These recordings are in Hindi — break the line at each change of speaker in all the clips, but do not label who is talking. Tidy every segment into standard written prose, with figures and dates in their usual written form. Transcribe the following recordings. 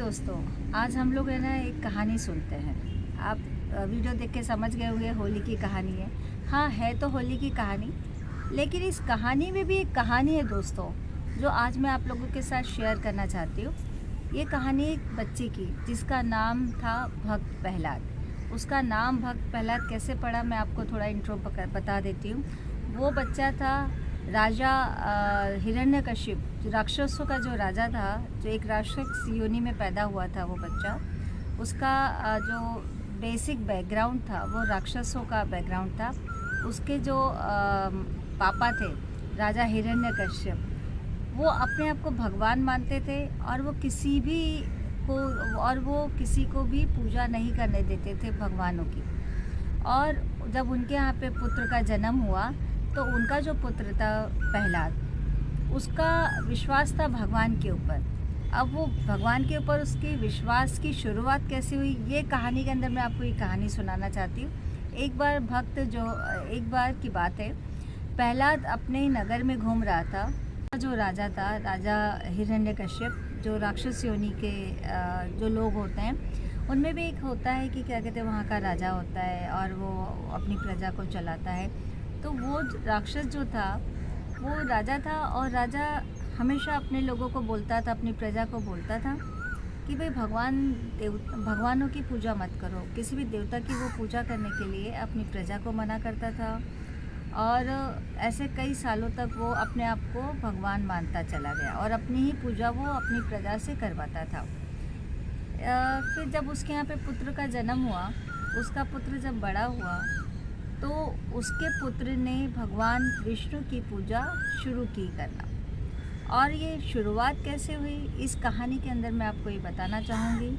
दोस्तों, आज हम लोग है ना एक कहानी सुनते हैं। आप वीडियो देख के समझ गए होंगे होली की कहानी है। हाँ, है तो होली की कहानी, लेकिन इस कहानी में भी एक कहानी है दोस्तों, जो आज मैं आप लोगों के साथ शेयर करना चाहती हूँ। ये कहानी एक बच्चे की, जिसका नाम था भक्त प्रहलाद। उसका नाम भक्त प्रहलाद कैसे पड़ा, मैं आपको थोड़ा इंट्रो बता देती हूँ। वो बच्चा था राजा हिरण्यकशिप, राक्षसों का जो राजा था, जो एक राक्षस योनि में पैदा हुआ था वो बच्चा। उसका जो बेसिक बैकग्राउंड था वो राक्षसों का बैकग्राउंड था। उसके जो पापा थे राजा हिरण्यकश्यप, वो अपने आप को भगवान मानते थे और वो किसी को भी पूजा नहीं करने देते थे भगवानों की। और जब उनके यहाँ पे पुत्र का जन्म हुआ तो उनका जो पुत्र था प्रहलाद, उसका विश्वास था भगवान के ऊपर। अब वो भगवान के ऊपर उसके विश्वास की शुरुआत कैसे हुई, ये कहानी के अंदर मैं आपको ये कहानी सुनाना चाहती हूँ। एक बार की बात है, प्रहलाद अपने नगर में घूम रहा था। जो राजा था, राजा हिरण्यकश्यप, जो राक्षस योनि के जो लोग होते हैं, उनमें भी एक होता है कि क्या कहते हैं, वहाँ का राजा होता है और वो अपनी प्रजा को चलाता है। तो वो राक्षस जो था वो राजा था, और राजा हमेशा अपने लोगों को बोलता था, अपनी प्रजा को बोलता था कि भाई भगवानों की पूजा मत करो। किसी भी देवता की वो पूजा करने के लिए अपनी प्रजा को मना करता था, और ऐसे कई सालों तक वो अपने आप को भगवान मानता चला गया और अपनी ही पूजा वो अपनी प्रजा से करवाता था। फिर जब उसके यहाँ पे पुत्र का जन्म हुआ, उसका पुत्र जब बड़ा हुआ तो उसके पुत्र ने भगवान विष्णु की पूजा शुरू की करना। और ये शुरुआत कैसे हुई, इस कहानी के अंदर मैं आपको ये बताना चाहूँगी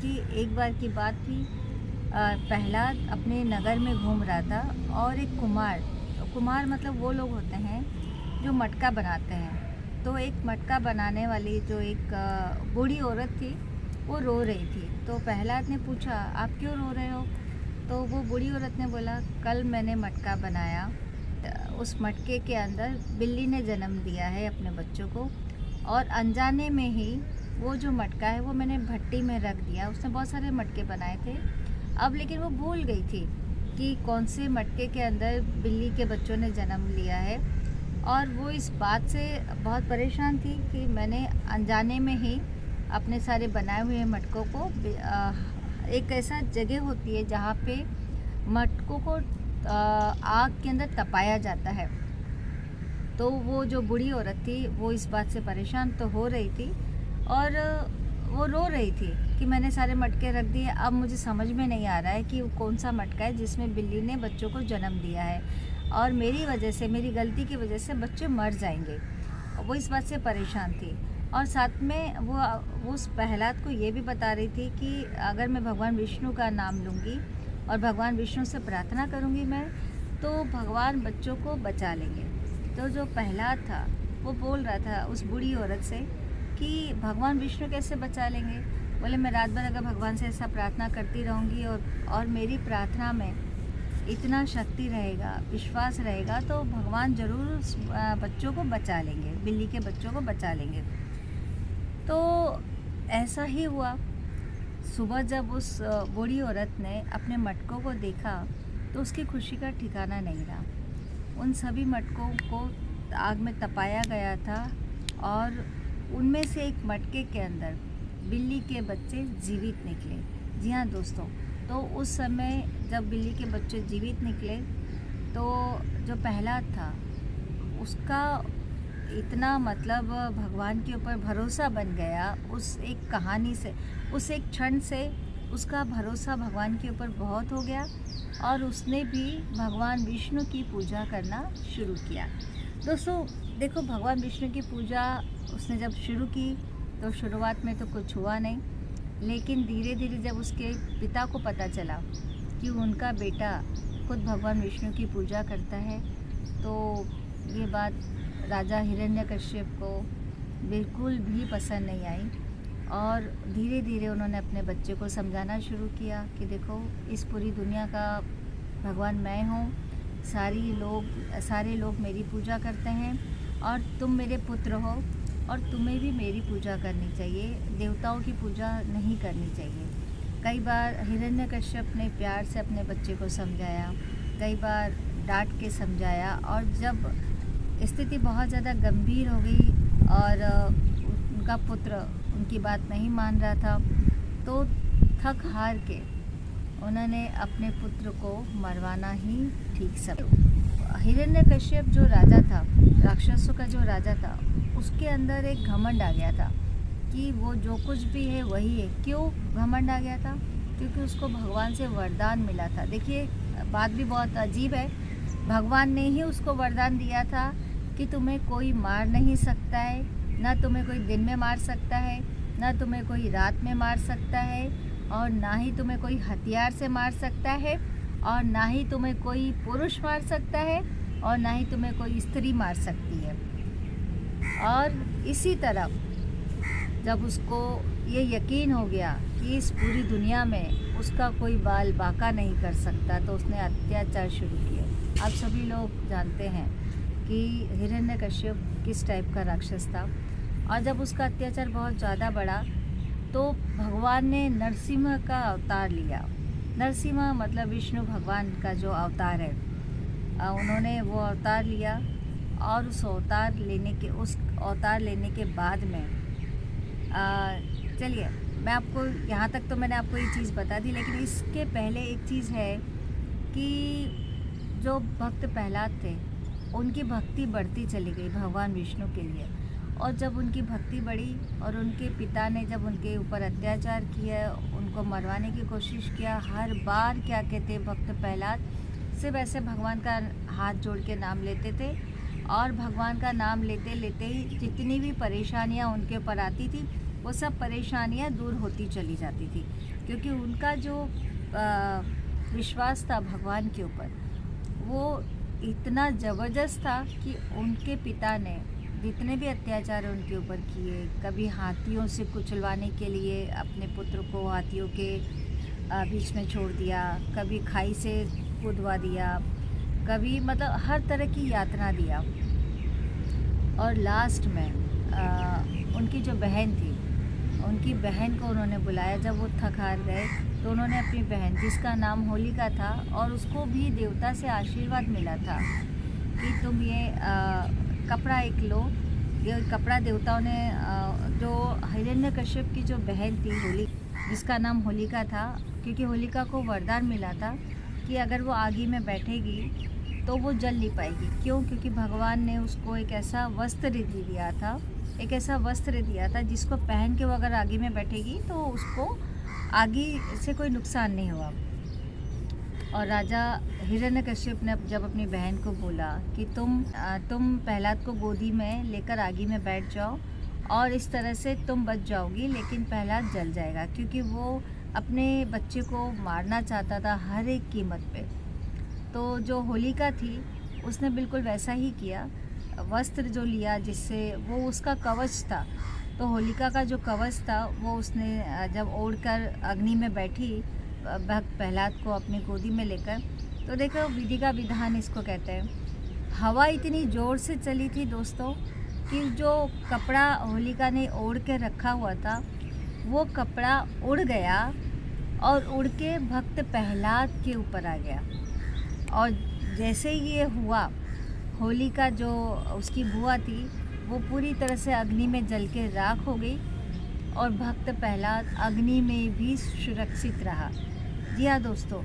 कि एक बार की बात थी। प्रहलाद अपने नगर में घूम रहा था और एक कुमार मतलब वो लोग होते हैं जो मटका बनाते हैं। तो एक मटका बनाने वाली जो एक बूढ़ी औरत थी, वो रो रही थी। तो प्रहलाद ने पूछा, आप क्यों रो रहे हो? तो वो बूढ़ी औरत ने बोला, कल मैंने मटका बनाया, उस मटके के अंदर बिल्ली ने जन्म दिया है अपने बच्चों को, और अनजाने में ही वो जो मटका है वो मैंने भट्टी में रख दिया। उसने बहुत सारे मटके बनाए थे, अब लेकिन वो भूल गई थी कि कौन से मटके के अंदर बिल्ली के बच्चों ने जन्म लिया है। और वो इस बात से बहुत परेशान थी कि मैंने अनजाने में ही अपने सारे बनाए हुए मटकों को, एक ऐसा जगह होती है जहाँ पे मटकों को आग के अंदर तपाया जाता है। तो वो जो बूढ़ी औरत थी वो इस बात से परेशान तो हो रही थी, और वो रो रही थी कि मैंने सारे मटके रख दिए, अब मुझे समझ में नहीं आ रहा है कि वो कौन सा मटका है जिसमें बिल्ली ने बच्चों को जन्म दिया है, और मेरी वजह से, मेरी गलती की वजह से बच्चे मर जाएंगे। वो इस बात से परेशान थी। और साथ में वो उस प्रहलाद को ये भी बता रही थी कि अगर मैं भगवान विष्णु का नाम लूँगी और भगवान विष्णु से प्रार्थना करूँगी मैं, तो भगवान बच्चों को बचा लेंगे। तो जो प्रहलाद था वो बोल रहा था उस बूढ़ी औरत से कि भगवान विष्णु कैसे बचा लेंगे? बोले, मैं रात भर अगर भगवान से ऐसा प्रार्थना करती रहूँगी और मेरी प्रार्थना में इतना शक्ति रहेगा, विश्वास रहेगा, तो भगवान ज़रूर बच्चों को बचा लेंगे, बिल्ली के बच्चों को बचा लेंगे। तो ऐसा ही हुआ। सुबह जब उस बूढ़ी औरत ने अपने मटकों को देखा तो उसकी खुशी का ठिकाना नहीं रहा। उन सभी मटकों को आग में तपाया गया था, और उनमें से एक मटके के अंदर बिल्ली के बच्चे जीवित निकले। जी हाँ दोस्तों, तो उस समय जब बिल्ली के बच्चे जीवित निकले तो जो प्रहलाद था उसका इतना मतलब भगवान के ऊपर भरोसा बन गया। उस एक कहानी से, उस एक क्षण से उसका भरोसा भगवान के ऊपर बहुत हो गया, और उसने भी भगवान विष्णु की पूजा करना शुरू किया। दोस्तों देखो, भगवान विष्णु की पूजा उसने जब शुरू की तो शुरुआत में तो कुछ हुआ नहीं, लेकिन धीरे धीरे जब उसके पिता को पता चला कि उनका बेटा खुद भगवान विष्णु की पूजा करता है, तो ये बात राजा हिरण्यकश्यप को बिल्कुल भी पसंद नहीं आई, और धीरे धीरे उन्होंने अपने बच्चे को समझाना शुरू किया कि देखो, इस पूरी दुनिया का भगवान मैं हूँ, सारे लोग मेरी पूजा करते हैं, और तुम मेरे पुत्र हो, और तुम्हें भी मेरी पूजा करनी चाहिए, देवताओं की पूजा नहीं करनी चाहिए। कई बार हिरण्यकश्यप ने प्यार से अपने बच्चे को समझाया, कई बार डांट के समझाया, और जब स्थिति बहुत ज़्यादा गंभीर हो गई और उनका पुत्र उनकी बात नहीं मान रहा था, तो थक हार के उन्होंने अपने पुत्र को मरवाना ही ठीक समझा। हिरण्यकश्यप जो राजा था, राक्षसों का जो राजा था, उसके अंदर एक घमंड आ गया था कि वो जो कुछ भी है वही है। क्यों घमंड आ गया था? क्योंकि उसको भगवान से वरदान मिला था। देखिए, बात भी बहुत अजीब है। भगवान ने ही उसको वरदान दिया था कि तुम्हें कोई मार नहीं सकता है, ना तुम्हें कोई दिन में मार सकता है, ना तुम्हें कोई रात में मार सकता है, और ना ही तुम्हें कोई हथियार से मार सकता है, और ना ही तुम्हें कोई पुरुष मार सकता है, और ना ही तुम्हें कोई स्त्री मार सकती है। और इसी तरह जब उसको ये यकीन हो गया कि इस पूरी दुनिया में उसका कोई बाल बाका नहीं कर सकता, तो उसने अत्याचार शुरू किए। आप सभी लोग जानते हैं कि हिरण्यकश्यप किस टाइप का राक्षस था, और जब उसका अत्याचार बहुत ज़्यादा बढ़ा तो भगवान ने नरसिंह का अवतार लिया। नरसिंह मतलब विष्णु भगवान का जो अवतार है, उन्होंने वो अवतार लिया। और उस अवतार लेने के बाद में चलिए, मैं आपको यहाँ तक तो मैंने आपको ये चीज़ बता दी, लेकिन इसके पहले एक चीज़ है कि जो भक्त प्रहलाद थे, उनकी भक्ति बढ़ती चली गई भगवान विष्णु के लिए। और जब उनकी भक्ति बढ़ी और उनके पिता ने जब उनके ऊपर अत्याचार किया, उनको मरवाने की कोशिश किया, हर बार क्या कहते भक्त प्रहलाद सिर्फ ऐसे भगवान का हाथ जोड़ के नाम लेते थे, और भगवान का नाम लेते लेते ही जितनी भी परेशानियां उनके ऊपर आती थी, वो सब परेशानियां दूर होती चली जाती थी। क्योंकि उनका जो विश्वास था भगवान के ऊपर, वो इतना ज़बरदस्त था कि उनके पिता ने जितने भी अत्याचार उनके ऊपर किए, कभी हाथियों से कुचलवाने के लिए अपने पुत्र को हाथियों के बीच में छोड़ दिया, कभी खाई से कूदवा दिया, कभी मतलब हर तरह की यातना दिया। और लास्ट में उनकी जो बहन थी, उनकी बहन को उन्होंने बुलाया। जब वो थक हार गए तो उन्होंने अपनी बहन, जिसका नाम होलिका था, और उसको भी देवता से आशीर्वाद मिला था कि तुम ये कपड़ा एक लो। ये कपड़ा देवताओं ने जो हिरण्यकश्यप की जो बहन थी होली, जिसका नाम होलिका था, क्योंकि होलिका को वरदान मिला था कि अगर वो आगी में बैठेगी तो वो जल नहीं पाएगी। क्यों? क्योंकि भगवान ने उसको एक ऐसा वस्त्र दिया था जिसको पहन के वो अगर आगी में बैठेगी तो उसको आगी से कोई नुकसान नहीं हुआ। और राजा हिरण्यकश्यप ने जब अपनी बहन को बोला कि तुम प्रहलाद को गोदी में लेकर आगी में बैठ जाओ, और इस तरह से तुम बच जाओगी, लेकिन प्रहलाद जल जाएगा, क्योंकि वो अपने बच्चे को मारना चाहता था हर एक कीमत पे। तो जो होलिका थी उसने बिल्कुल वैसा ही किया। वस्त्र जो लिया जिससे वो उसका कवच था, तो होलिका का जो कवच था वो उसने जब ओढ़कर अग्नि में बैठी भक्त प्रहलाद को अपनी गोदी में लेकर, तो देखो विधि का विधान इसको कहते हैं। हवा इतनी ज़ोर से चली थी दोस्तों कि जो कपड़ा होलिका ने ओढ़ के रखा हुआ था वो कपड़ा उड़ गया, और उड़ के भक्त प्रहलाद के ऊपर आ गया। और जैसे ये हुआ, होलिका जो उसकी बुआ थी वो पूरी तरह से अग्नि में जल के राख हो गई, और भक्त प्रहलाद अग्नि में भी सुरक्षित रहा। जी हाँ दोस्तों,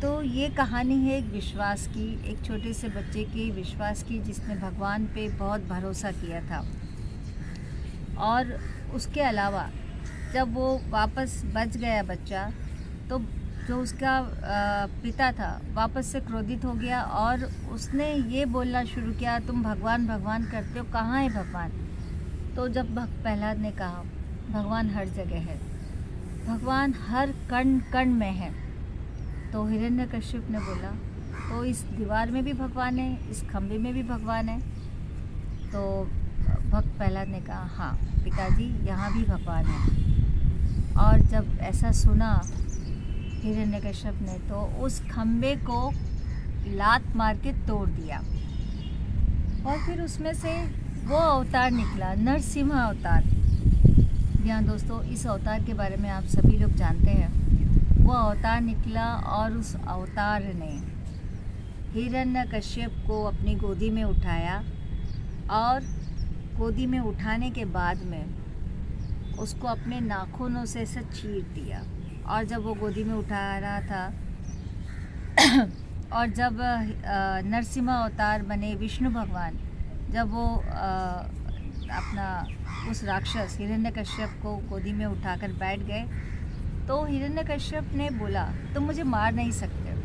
तो ये कहानी है एक विश्वास की, एक छोटे से बच्चे के विश्वास की, जिसने भगवान पे बहुत भरोसा किया था। और उसके अलावा जब वो वापस बच गया बच्चा, तो जो उसका पिता था वापस से क्रोधित हो गया, और उसने ये बोलना शुरू किया, तुम भगवान भगवान करते हो, कहाँ है भगवान? तो जब भक्त प्रहलाद ने कहा भगवान हर जगह है, भगवान हर कण कण में है, तो हिरण्यकश्यप ने बोला तो इस दीवार में भी भगवान है, इस खम्भे में भी भगवान है। तो भक्त प्रहलाद ने कहा हाँ पिताजी, यहाँ भी भगवान है। और जब ऐसा सुना हिरण्यकश्यप ने, तो उस खम्भे को लात मार के तोड़ दिया, और फिर उसमें से वो अवतार निकला, नरसिम्हा अवतार। यहाँ दोस्तों इस अवतार के बारे में आप सभी लोग जानते हैं। वो अवतार निकला और उस अवतार ने हिरण्यकश्यप को अपनी गोदी में उठाया और गोदी में उठाने के बाद में उसको अपने नाखूनों से ऐसे चीर दिया। और जब वो गोदी में उठा रहा था और जब नरसिम्हा अवतार बने विष्णु भगवान, जब वो अपना उस राक्षस हिरण्यकश्यप को गोदी में उठाकर बैठ गए, तो हिरण्यकश्यप ने बोला तुम मुझे मार नहीं सकते।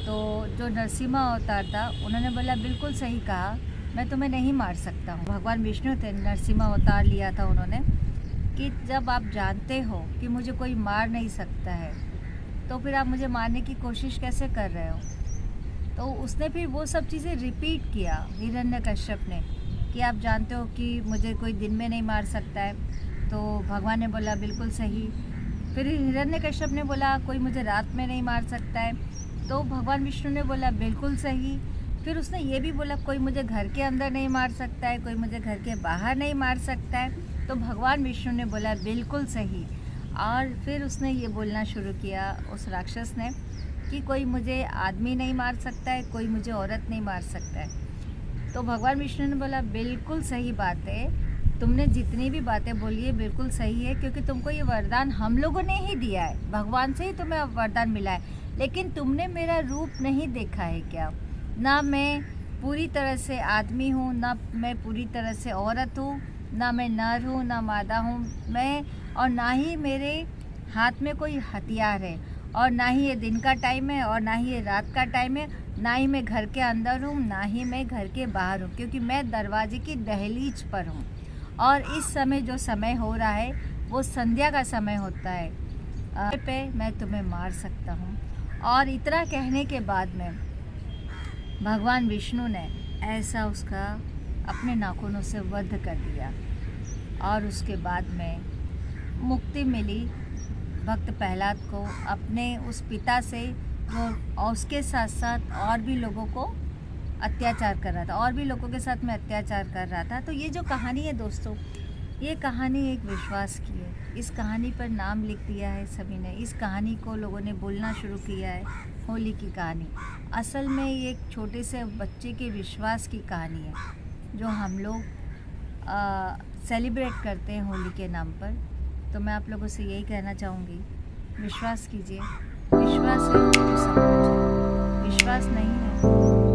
तो जो नरसिम्हा अवतार था उन्होंने बोला बिल्कुल सही कहा, मैं तुम्हें नहीं मार सकता हूँ। भगवान विष्णु थे, नरसिम्हा अवतार लिया था उन्होंने, कि जब आप जानते हो कि मुझे कोई मार नहीं सकता है तो फिर आप मुझे मारने की कोशिश कैसे कर रहे हो। तो उसने फिर वो सब चीज़ें रिपीट किया हिरण्यकश्यप ने, कि आप जानते हो कि मुझे कोई दिन में नहीं मार सकता है। तो भगवान ने बोला बिल्कुल सही। फिर हिरण्यकश्यप ने बोला कोई मुझे रात में नहीं मार सकता है, तो भगवान विष्णु ने बोला बिल्कुल सही। फिर उसने ये भी बोला कोई मुझे घर के अंदर नहीं मार सकता है, कोई मुझे घर के बाहर नहीं मार सकता है, तो भगवान विष्णु ने बोला बिल्कुल सही। और फिर उसने ये बोलना शुरू किया उस राक्षस ने कि कोई मुझे आदमी नहीं मार सकता है, कोई मुझे औरत नहीं मार सकता है। तो भगवान विष्णु ने बोला बिल्कुल सही बात है, तुमने जितनी भी बातें बोली है बिल्कुल सही है, क्योंकि तुमको ये वरदान हम लोगों ने ही दिया है, भगवान से ही तुम्हें वरदान मिला है। लेकिन तुमने मेरा रूप नहीं देखा है क्या? ना मैं पूरी तरह से आदमी हूँ, ना मैं पूरी तरह से औरत हूँ, ना मैं नर हूँ ना मादा हूँ मैं, और ना ही मेरे हाथ में कोई हथियार है, और ना ही ये दिन का टाइम है और ना ही ये रात का टाइम है, ना ही मैं घर के अंदर हूँ ना ही मैं घर के बाहर हूँ, क्योंकि मैं दरवाजे की दहलीज पर हूँ। और इस समय जो समय हो रहा है वो संध्या का समय होता है, पे मैं तुम्हें मार सकता हूँ। और इतना कहने के बाद में भगवान विष्णु ने ऐसा उसका अपने नाखूनों से वध कर दिया। और उसके बाद में मुक्ति मिली भक्त प्रहलाद को अपने उस पिता से, जो और उसके साथ साथ और भी लोगों को अत्याचार कर रहा था, और भी लोगों के साथ में अत्याचार कर रहा था। तो ये जो कहानी है दोस्तों, ये कहानी एक विश्वास की है। इस कहानी पर नाम लिख दिया है सभी ने, इस कहानी को लोगों ने बोलना शुरू किया है, होली की कहानी। असल में ये एक छोटे से बच्चे के विश्वास की कहानी है, जो हम लोग सेलिब्रेट करते हैं होली के नाम पर। तो मैं आप लोगों से यही कहना चाहूँगी, विश्वास कीजिए, विश्वास है तो सब कुछ है, विश्वास नहीं है